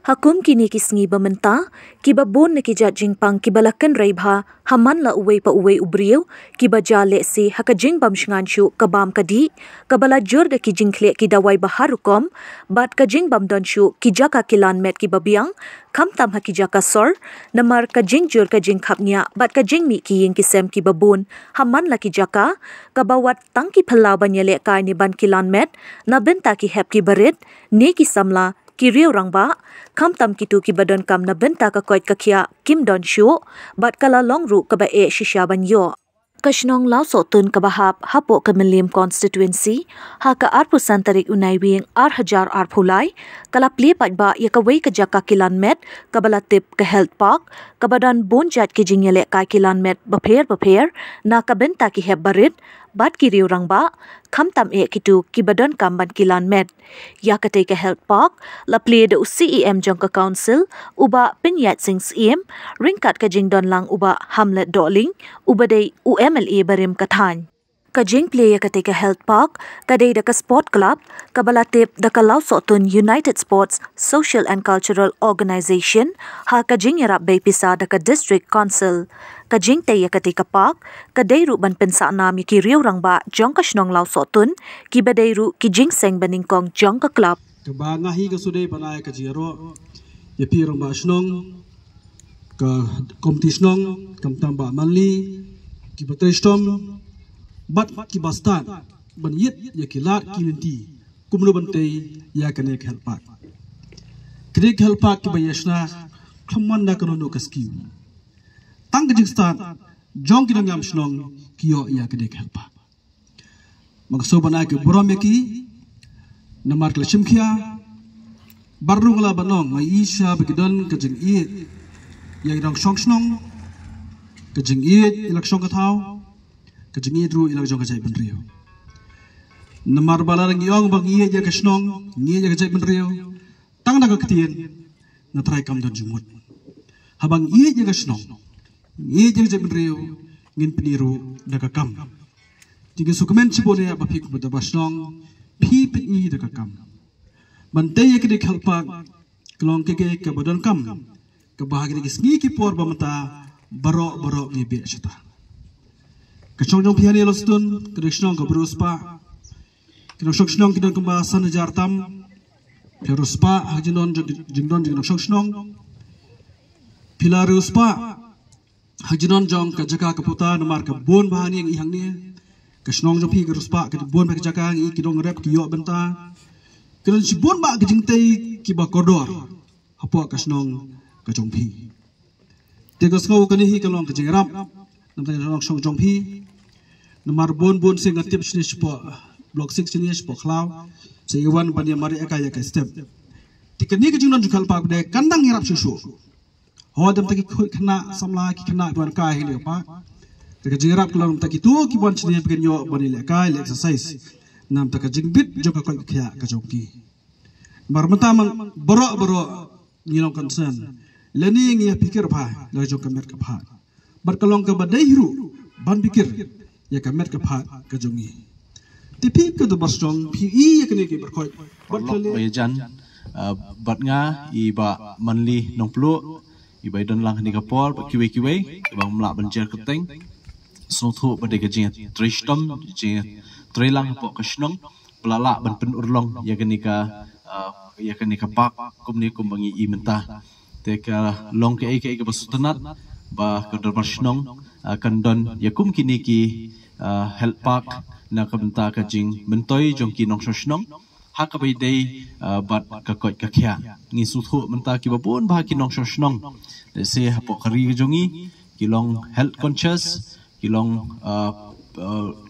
Hakum kini kisngi bamenta, kiba bon na kijat jingpang kibalakan raibha, haman la uwe pa uwe ubriyo, kiba jale si hakajing bam shinganshu kabam kadi, kabala jur da kijing kle kidawai baharukom, bat kajing bam donshu kijaka kilan met kiba biang, kam tam hakijaka sor, namar kajing jur kajing kapnya, bat kajing mi kiying kisem kiba bon, haman la kijaka, kabawat tangki palaw banyele kai ni ban kilan met, na benta ki hep kibarit, ne kisamla, kiriu rangba, kam tam kitu ki badan kam na benta ka koit kakia kim don shu, bat kala long ru ka ba e shisha banyo. Kashnong lau so tun kabahap hapo Kamilim constituency, ha ka arpu santarik unai wing hajar arpulai, kala pli pat ba ya ka wei ka jaka kilan met, kabala tip ka health park, kabadan bonjat ki jingyele ka kilan met bapher, na ka benta ki heb barit, bat ki riu rang ba, kam tam e kitu ki badan kam ban kilan met. Ya ka take a health park, la pli de CEM jong ka council, uba pinyat sing CEM, ringkat ka jing don lang uba Hamlet Doling, uba day UMLA barim kathan. Kajing play ka take a health park, kaday da ka sport club, kabalatip da ka Lau Sotun United Sports Social and Cultural Organization, ha kajing yarap bay pisa da ka district council. Kajing tay ka take a park, kaday ru ban pensa na mi ki riu rang ba jong ka shnong Lau Sotun, ki baday ru ki jing seng baningkong jong ka club. Kaba ngahi ka suday panay ka jiro, yapi rang ba shnong, ka komtishnong, kamtam ba manli, ki batay shtom, bat ki bastan ban yit ya kilat kilinti kumno bantay ya kanek helpak krik helpak ki bayashna khamman na kanono kaski tang jigstan jong kinang yam shnong kiyo ya kanek helpak magso bana ki borome ki namar klashimkhia barrungla banong mai isha bigidon kajing i ya rang shong shnong kajing i ilak shong kathau kajing idru ilang jong kajai benrio namar balarang yong bang iye ja kasnong ngie ja kajai benrio tang na kaktien na try kam don jumut habang iye ja kasnong ngie ja kajai benrio ngin peniru da kakam tiga sukumen cibone apa pik buta basnong pi peni da kakam bantai ke dik halpak klong ke badon kam ke bahagi gisngi ki por bamata baro ni be shita Kacang jong piani lostun, kedekšnong ke beruspa, kedekšnong kita kembasan jartam, beruspa hajinon jingdon kedekšnong, pilaruspa hajinon jong kejaka keputa nomor kebun bahan yang ihang ni, kesnong jong pi keruspa kebun bahan kejaka yang ikidong rep kiyo benta, kedon si bun ba kejingtai kiba kodor, hapua kesnong kejong pi, tiga skau kanihi kalong kejengrap. Nampak orang song jongpi, nomor bon sing ngatip sini sepo blok 6 sini sepo klau, seiwan bani mari ekaya ke step. Tiga ni kejungan juga pak de kandang hirap susu. Hawa dem taki kena samla ki kena tuan kai hili apa. Tiga jirap kalau taki tu ki bon sini bikin yo bani lekai le exercise. Nam tak jingbit juga kau kaya kejongki. Marmata mang boro ngilong concern. Leni ngia pikir pa, lai jong kamer kapha. Berkelong ke badai hiru ban pikir ya kamet ke phat ke jongi tipi ke tu basjong pi ya kene ke berkoi berkele bayan batnga iba manli nongplu iba don lang ni kapor kiwe bang mla banjer keteng snothu badai ke jing trishtom jing trelang po kasnong pelala ban pen urlong ya kene ka pak kumni kumbangi imenta teka long ke basutanat ba kadar marshnong kandon yakum kini ki health park na kabenta kajing mentoi jong ki nong shnong hakabai dei bat ka koi ka khya ngi suthu menta ki babon ba ki nong shnong se hapo khari jongi ki long health conscious ki long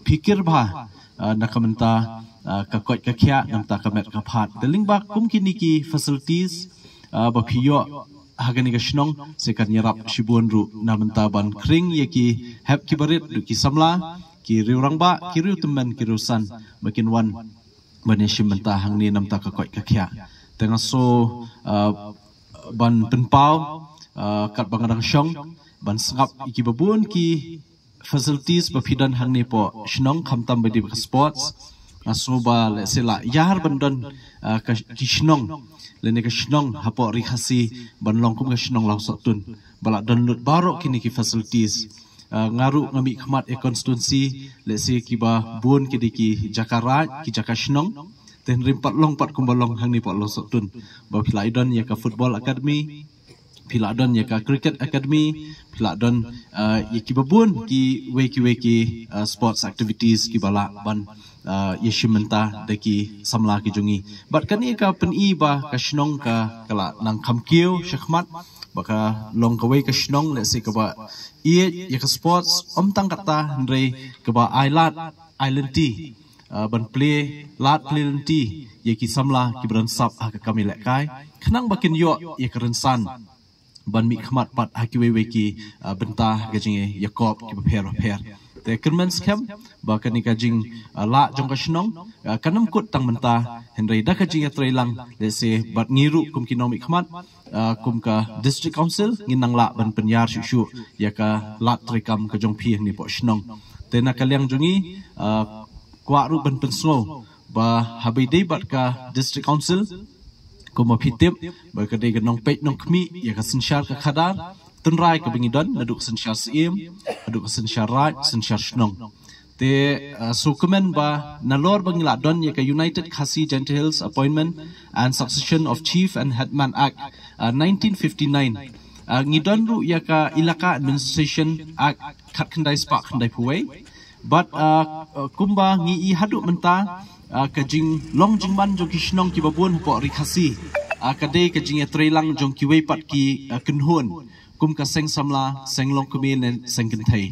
pikir ba na kabenta ka koi ka khya namta ka met ka phat deling ba kum kini ki facilities ba phiyo hagani kashnong sekat nyerap shibun ru namenta ban kring yaki hep kibarit ki samla ki riurang ba ki riu temen ki rusan makin wan bani shimenta hangni namta ka koi kakya tengah so ban penpau kat bangadang shong ban sangap iki babun ki facilities bafidan hangni po shnong khamtam badi sports soba le sela yar bandon ka kishnong le ne ka shnong hapo rikasi banlong kum ka shnong law sotun bala don lut baro kini ki facilities ngaru ngami khmat e constituency le se kiba bun kidiki Jakarta ki jakashnong ten rimpat long pat kumbalong hang ni pot lo sotun ba philaidon ya ka football academy philaidon ya ka cricket academy philaidon ya ki babun ki weki sports activities ki bala ban yeshimenta deki samla ki jungi bat kan ka pen I ba kashnong ka kala nang khamkiu shakmat baka long kawai kashnong le se ka ba I ya ka sports tang kata ndre ka ba island tea ban play lat plenty ye ki samla ki bran sap ha ka kami lekai khnang bakin yo ye kerensan ban mi khmat pat ha ki we ki benta ga jinge yakob ki pher te kermens kem ba kan ka jing la jong ka shnong kanam kut tang benta henry da ka jing trailang le se bat ngiru kum ki nomi khmat kum ka district council nginang la ban penyar shu ya ka lat trekam ka jong phi ni po shnong te na kalyang jungi kwa ru ban pensno ba habai dei bat ka district council ko ma phitip ba ka dei ka nong pet nong khmi ya ka sinshar ka khadar tunrai ka bingidon naduk sinshar sim naduk sinshar raj sinshar shnong te sukumen ba nalor bangila don ya ka United Khasi Gentiles Appointment and Succession of Chief and Headman Act 1959 ngidon ru ya ka Ilaka Administration Act khat khandai spa khandai puwei but kumba ngi I hadu menta ka jing long jing ban jong kishnong ki babun po rikhasi ka de ka jing etrelang jong ki wei pat ki kunhun kum ka seng samla seng long kumin seng kenthai